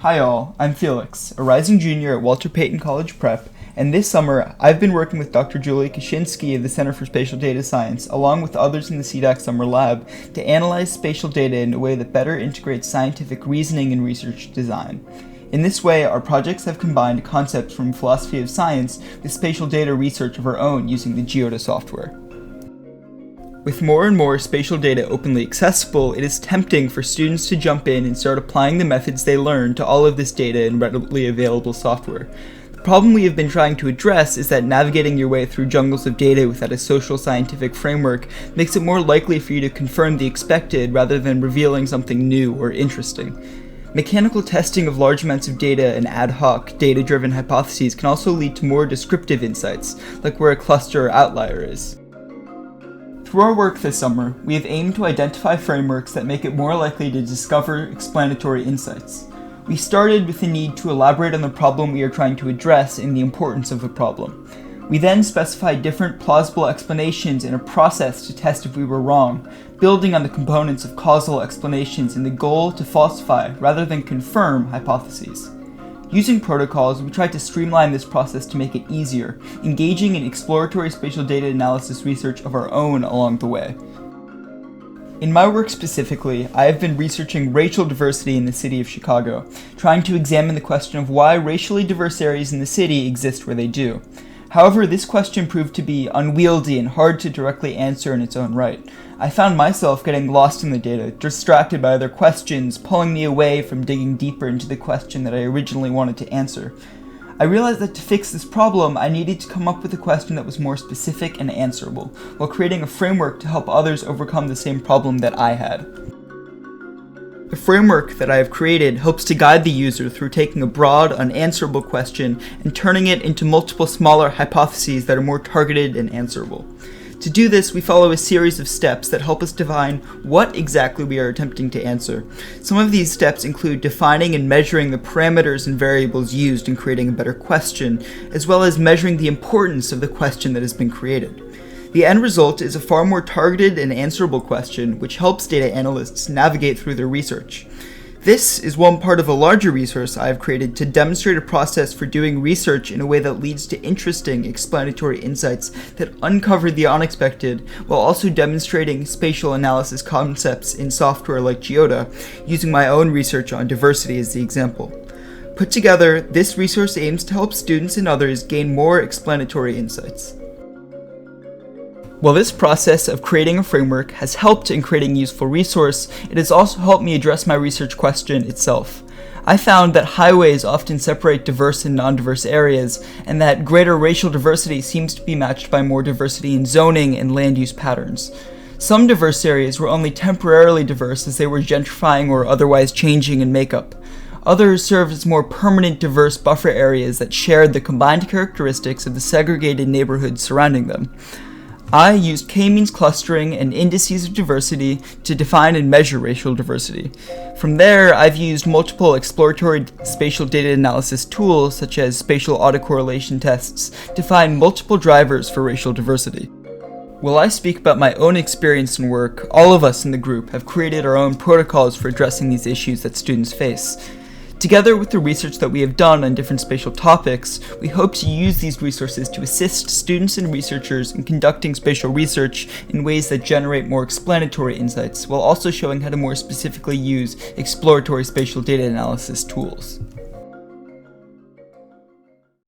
Hi all, I'm Felix, a rising junior at Walter Payton College Prep, and this summer I've been working with Dr. Koschinsky of the Center for Spatial Data Science, along with others in the CDAC Summer Lab, to analyze spatial data in a way that better integrates scientific reasoning and research design. In this way, our projects have combined concepts from philosophy of science with spatial data research of our own using the GeoDa software. With more and more spatial data openly accessible, it is tempting for students to jump in and start applying the methods they learn to all of this data in readily available software. The problem we have been trying to address is that navigating your way through jungles of data without a social scientific framework makes it more likely for you to confirm the expected rather than revealing something new or interesting. Mechanical testing of large amounts of data and ad hoc, data-driven hypotheses can also lead to more descriptive insights, like where a cluster or outlier is. Through our work this summer, we have aimed to identify frameworks that make it more likely to discover explanatory insights. We started with the need to elaborate on the problem we are trying to address and the importance of the problem. We then specified different plausible explanations in a process to test if we were wrong, building on the components of causal explanations in the goal to falsify rather than confirm hypotheses. Using protocols, we tried to streamline this process to make it easier, engaging in exploratory spatial data analysis research of our own along the way. In my work specifically, I have been researching racial diversity in the city of Chicago, trying to examine the question of why racially diverse areas in the city exist where they do. However, this question proved to be unwieldy and hard to directly answer in its own right. I found myself getting lost in the data, distracted by other questions, pulling me away from digging deeper into the question that I originally wanted to answer. I realized that to fix this problem, I needed to come up with a question that was more specific and answerable, while creating a framework to help others overcome the same problem that I had. The framework that I have created helps to guide the user through taking a broad, unanswerable question and turning it into multiple smaller hypotheses that are more targeted and answerable. To do this, we follow a series of steps that help us define what exactly we are attempting to answer. Some of these steps include defining and measuring the parameters and variables used in creating a better question, as well as measuring the importance of the question that has been created. The end result is a far more targeted and answerable question, which helps data analysts navigate through their research. This is one part of a larger resource I have created to demonstrate a process for doing research in a way that leads to interesting explanatory insights that uncover the unexpected, while also demonstrating spatial analysis concepts in software like GeoDa, using my own research on diversity as the example. Put together, this resource aims to help students and others gain more explanatory insights. While this process of creating a framework has helped in creating a useful resource, it has also helped me address my research question itself. I found that highways often separate diverse and non-diverse areas, and that greater racial diversity seems to be matched by more diversity in zoning and land use patterns. Some diverse areas were only temporarily diverse as they were gentrifying or otherwise changing in makeup. Others served as more permanent diverse buffer areas that shared the combined characteristics of the segregated neighborhoods surrounding them. I used k-means clustering and indices of diversity to define and measure racial diversity. From there, I've used multiple exploratory spatial data analysis tools, such as spatial autocorrelation tests, to find multiple drivers for racial diversity. While I speak about my own experience and work, all of us in the group have created our own protocols for addressing these issues that students face. Together with the research that we have done on different spatial topics, we hope to use these resources to assist students and researchers in conducting spatial research in ways that generate more explanatory insights, while also showing how to more specifically use exploratory spatial data analysis tools.